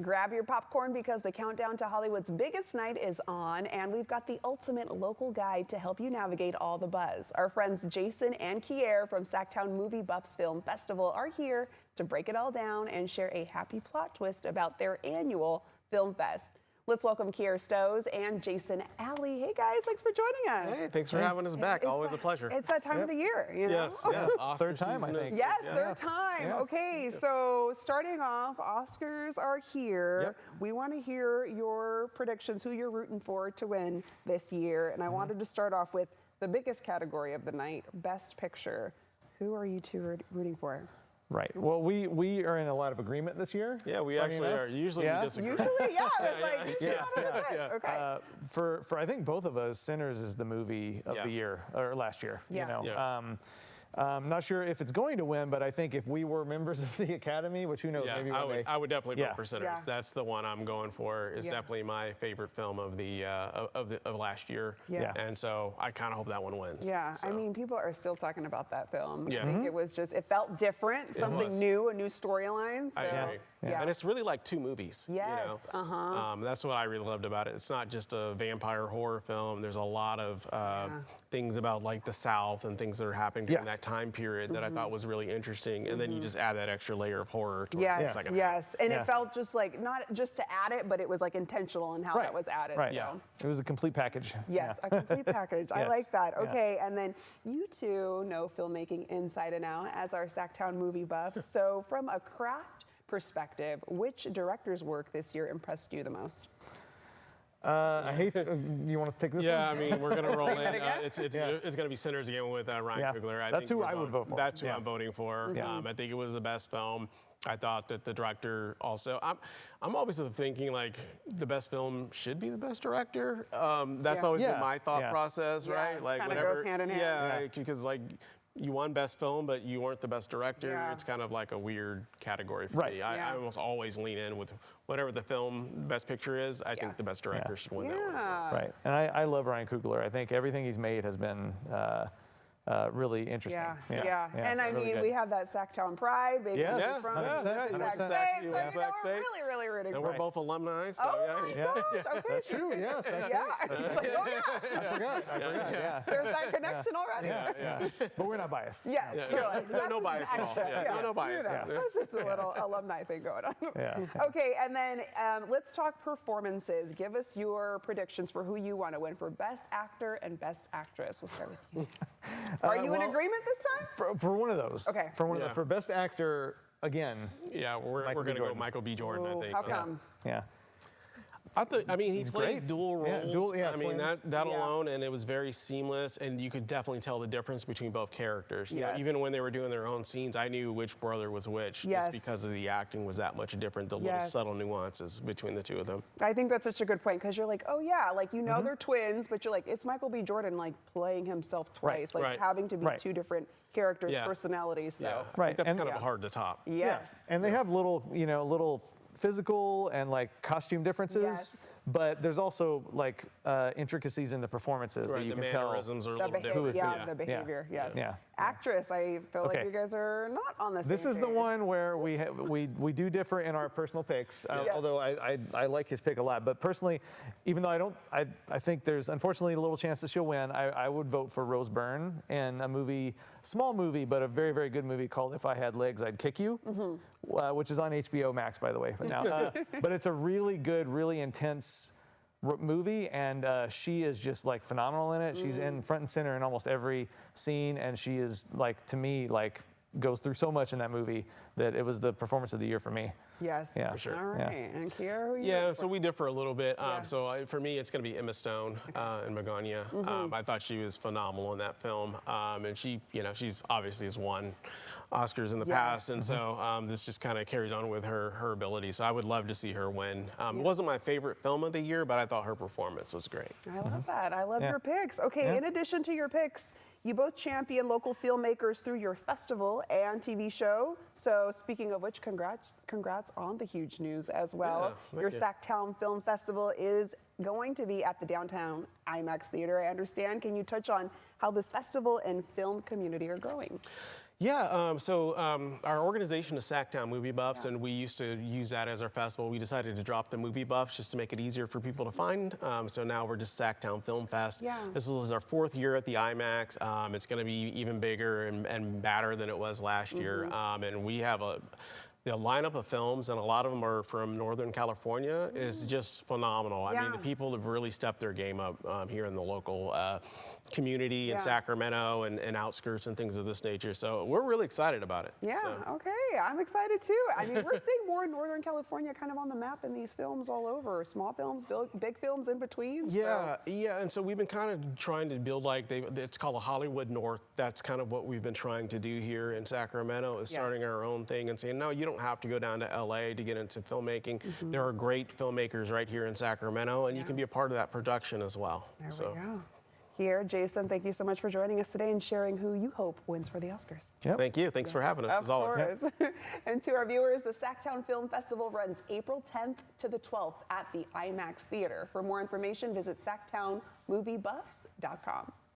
Grab your popcorn because the countdown to Hollywood's biggest night is on, and we've got the ultimate local guide to help you navigate all the buzz. Our friends Jason and Kier from SacTown Movie Buffs Film Festival are here to break it all down and share a happy plot twist about their annual film fest. Let's welcome Kier Stows and Jason Alley. Hey guys, thanks for joining us. Hey, thanks for having us back. Always a pleasure. It's that time of the year, you know? Yes, yeah. Third time, I think. Yes, third time. Yes. Okay, so starting off, Oscars are here. Yep. We want to hear your predictions, who you're rooting for to win this year. And I wanted to start off with the biggest category of the night, Best Picture. Who are you two rooting for? Right. Well, we are in a lot of agreement this year. Yeah, we actually are. Usually we disagree. Usually, yeah. It's like, Yeah. Okay. For I think both of us, Sinners is the movie of the year, or last year. Yeah. You know. Yeah. I'm not sure if it's going to win, but I think if we were members of the Academy, which who knows, maybe one day. I would definitely vote for Sinners. Yeah. That's the one I'm going for. It's definitely my favorite film of the of last year. Yeah. And so I kind of hope that one wins. Yeah, So. I mean, people are still talking about that film. Yeah. I think it was just, it felt different, something was. new, a new storyline. So, I agree. Yeah. And it's really like two movies. Yes, You know? That's what I really loved about it. It's not just a vampire horror film. There's a lot of things about like the South and things that are happening during that time period that I thought was really interesting. And then you just add that extra layer of horror towards the second half. And it felt just like, not just to add it, but it was like intentional in how that was added. Right. So. Yeah. It was a complete package. Yes, a complete package. I Yes. like that. Yeah. Okay, and then you two know filmmaking inside and out as our SacTown movie buffs. So from a craft perspective, which director's work this year impressed you the most? I hate. You want to take this one? Yeah, I mean, we're going to roll in. again? It's going to be Sinners again with Ryan Coogler. That's who I would vote for. That's who I'm voting for. I think it was the best film. I thought that the director also. I'm always thinking like the best film should be the best director. That's always been my thought process, right? Like kind of whenever. goes hand in hand. Yeah, because like. You won best film, but you weren't the best director. Yeah. It's kind of like a weird category for me. I almost always lean in with whatever the film best picture is. I think the best director should win that one. So. Right. And I love Ryan Coogler. I think everything he's made has been really interesting. And I really mean, good. we have that SacTown pride. Yes, from 100%. Sac State. We're really rooting And for we're both alumni, so Oh my gosh, okay. That's true. Yes. Yeah. It's like, oh yeah. I forgot. Yeah. There's that connection already. Yeah. But we're not biased. Yeah, totally. No bias at all. No bias. You know, that's just a little alumni thing going on. Yeah. Okay, and then let's talk performances. Give us your predictions for who you want to win for Best Actor and Best Actress. We'll start with you. Are you in agreement this time? For one of those. Okay. For Best Actor, again. Yeah, we're going to go Michael B. Jordan, I think. How come? Yeah. I mean, he played great. dual roles. Yeah, I mean, twins. that alone, and it was very seamless, and you could definitely tell the difference between both characters. You know, even when they were doing their own scenes, I knew which brother was which, just because of the acting was that much different, the little subtle nuances between the two of them. I think that's such a good point, because you're like, oh yeah, like you know they're twins, but you're like, it's Michael B. Jordan like playing himself twice, like having to be two different characters, personalities. So. Yeah, I think that's kind of hard to top. Yes. And they have little physical and like costume differences, but there's also like intricacies in the performances that you the can tell. Mannerisms are a little different. The behavior, yes. Yeah. Actress, I feel like you guys are not on the same This is the page. one where we do differ in our personal picks, although I like his pick a lot. But personally, even though I think there's unfortunately a little chance that she'll win, I would vote for Rose Byrne in a movie, small movie, but a very, very good movie called If I Had Legs, I'd Kick You, which is on HBO Max, by the way. But now, but it's a really good, really intense movie, and she is just like phenomenal in it. She's in front and center in almost every scene, and she is like, to me, like goes through so much in that movie that it was the performance of the year for me. Yes. Yeah. For sure. All right. Yeah. And Kier, who are you? Yeah, so we differ a little bit. So for me, it's going to be Emma Stone in Begonia. I thought she was phenomenal in that film, and she's obviously has won Oscars in the past, and so this just kind of carries on with her ability. So I would love to see her win. It wasn't my favorite film of the year, but I thought her performance was great. I love that. I love your picks. Okay, in addition to your picks, you both champion local filmmakers through your festival and TV show. So speaking of which, congrats on the huge news as well. Your SacTown Film Festival is going to be at the downtown IMAX Theater, I understand. Can you touch on how this festival and film community are growing? Yeah, our organization is SacTown Movie Buffs, and we used to use that as our festival. We decided to drop the movie buffs just to make it easier for people to find. So now we're just SacTown Film Fest. Yeah. This is our 4th year at the IMAX. It's going to be even bigger and badder than it was last year. And we have the lineup of films, and a lot of them are from Northern California, is just phenomenal. I mean, the people have really stepped their game up here in the local community in Sacramento and outskirts and things of this nature. So we're really excited about it. Yeah, okay, I'm excited too. I mean, we're seeing more Northern California kind of on the map in these films all over, small films, big films in between. Yeah, and so we've been kind of trying to build it's called a Hollywood North. That's kind of what we've been trying to do here in Sacramento, is starting our own thing and saying, no, you don't have to go down to LA to get into filmmaking. There are great filmmakers right here in Sacramento, and you can be a part of that production as well. There we go. Here, Jason, thank you so much for joining us today and sharing who you hope wins for the Oscars. Yep. Thank you. Thanks for having us, as always. Of course. And to our viewers, the SacTown Film Festival runs April 10th to the 12th at the IMAX Theater. For more information, visit SacTownMovieBuffs.com.